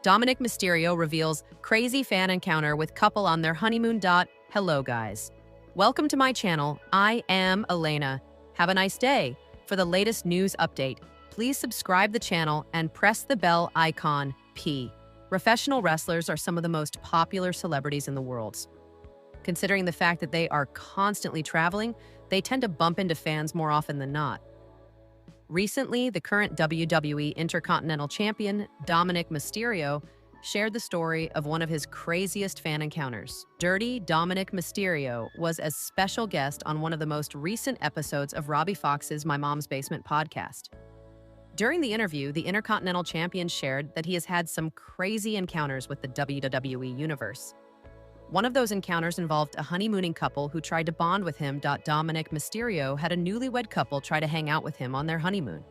Dominik Mysterio reveals crazy fan encounter with couple on their honeymoon. Hello, guys. Welcome to my channel. I am Elena. Have a nice day. For the latest news update, please subscribe the channel and press the bell icon. Professional wrestlers are some of the most popular celebrities in the world. Considering the fact that they are constantly traveling, they tend to bump into fans more often than not. Recently, the current WWE Intercontinental Champion, Dominik Mysterio, shared the story of one of his craziest fan encounters. Dirty Dominik Mysterio was a special guest on one of the most recent episodes of Robbie Fox's My Mom's Basement podcast. During the interview, the Intercontinental Champion shared that he has had some crazy encounters with the WWE Universe. One of those encounters involved a honeymooning couple who tried to bond with him. Dominik Mysterio had a newlywed couple try to hang out with him on their honeymoon.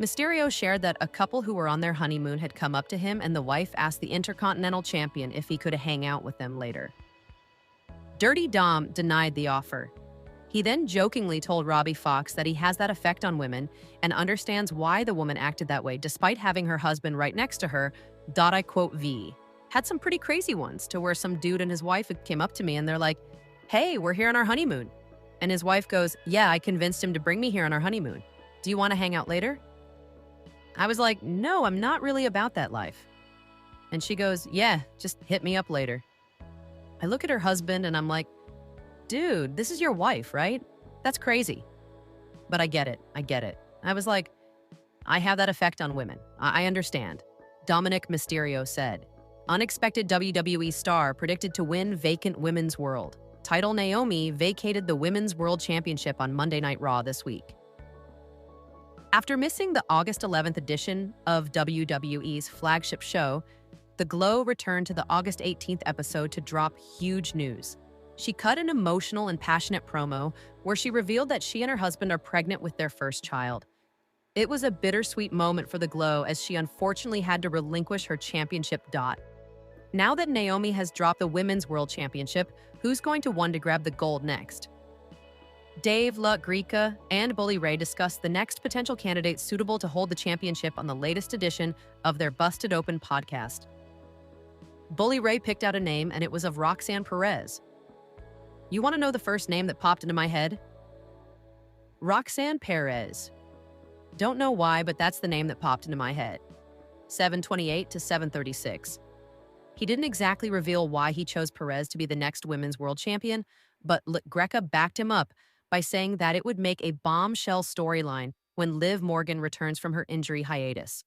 Mysterio shared that a couple who were on their honeymoon had come up to him and the wife asked the Intercontinental Champion if he could hang out with them later. Dirty Dom denied the offer. He then jokingly told Robbie Fox that he has that effect on women and understands why the woman acted that way despite having her husband right next to her. I quote, had some pretty crazy ones to where some dude and his wife came up to me and they're like, "Hey, we're here on our honeymoon." And his wife goes, "Yeah, I convinced him to bring me here on our honeymoon. Do you want to hang out later?" I was like, "No, I'm not really about that life." And she goes, "Yeah, just hit me up later." I look at her husband and I'm like, "Dude, this is your wife, right? That's crazy." But I get it. I was like, "I have that effect on women. I understand." Dominik Mysterio said. Unexpected WWE star predicted to win vacant Women's World. Title Naomi vacated the Women's World Championship on Monday Night Raw this week. After missing the August 11th edition of WWE's flagship show, The Glow returned to the August 18th episode to drop huge news. She cut an emotional and passionate promo where she revealed that she and her husband are pregnant with their first child. It was a bittersweet moment for The Glow as she unfortunately had to relinquish her championship. Now that Naomi has dropped the Women's World Championship, who's going to want to grab the gold next? Dave LaGreca and Bully Ray discussed the next potential candidate suitable to hold the championship on the latest edition of their Busted Open podcast. Bully Ray picked out a name, and it was of Roxanne Perez. You want to know the first name that popped into my head? Roxanne Perez. Don't know why, but that's the name that popped into my head. 728 to 736. He didn't exactly reveal why he chose Perez to be the next Women's World Champion, but Greca backed him up by saying that it would make a bombshell storyline when Liv Morgan returns from her injury hiatus.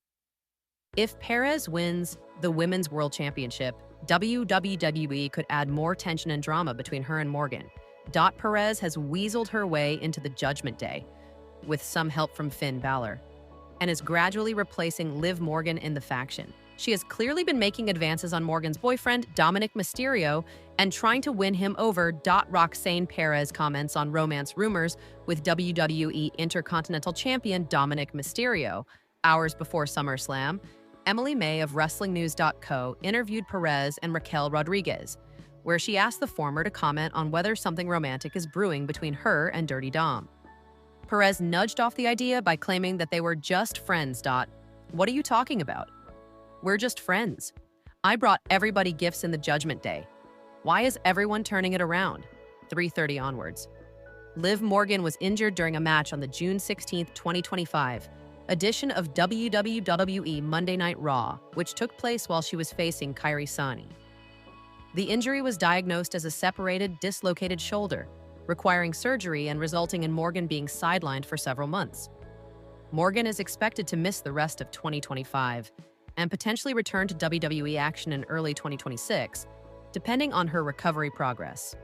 If Perez wins the Women's World Championship, WWE could add more tension and drama between her and Morgan. Perez has weaseled her way into the Judgment Day, with some help from Finn Balor, and is gradually replacing Liv Morgan in the faction. She has clearly been making advances on Morgan's boyfriend, Dominik Mysterio, and trying to win him over. Roxanne Perez comments on romance rumors with WWE Intercontinental Champion Dominik Mysterio. Hours before SummerSlam, Emily May of WrestlingNews.co interviewed Perez and Raquel Rodriguez, where she asked the former to comment on whether something romantic is brewing between her and Dirty Dom. Perez nudged off the idea by claiming that they were just friends. What are you talking about? We're just friends. I brought everybody gifts in the Judgment Day. Why is everyone turning it around? 3:30 onwards. Liv Morgan was injured during a match on the June 16, 2025 edition of WWE Monday Night Raw, which took place while she was facing Kairi Sane. The injury was diagnosed as a separated, dislocated shoulder, requiring surgery and resulting in Morgan being sidelined for several months. Morgan is expected to miss the rest of 2025 and potentially return to WWE action in early 2026, depending on her recovery progress.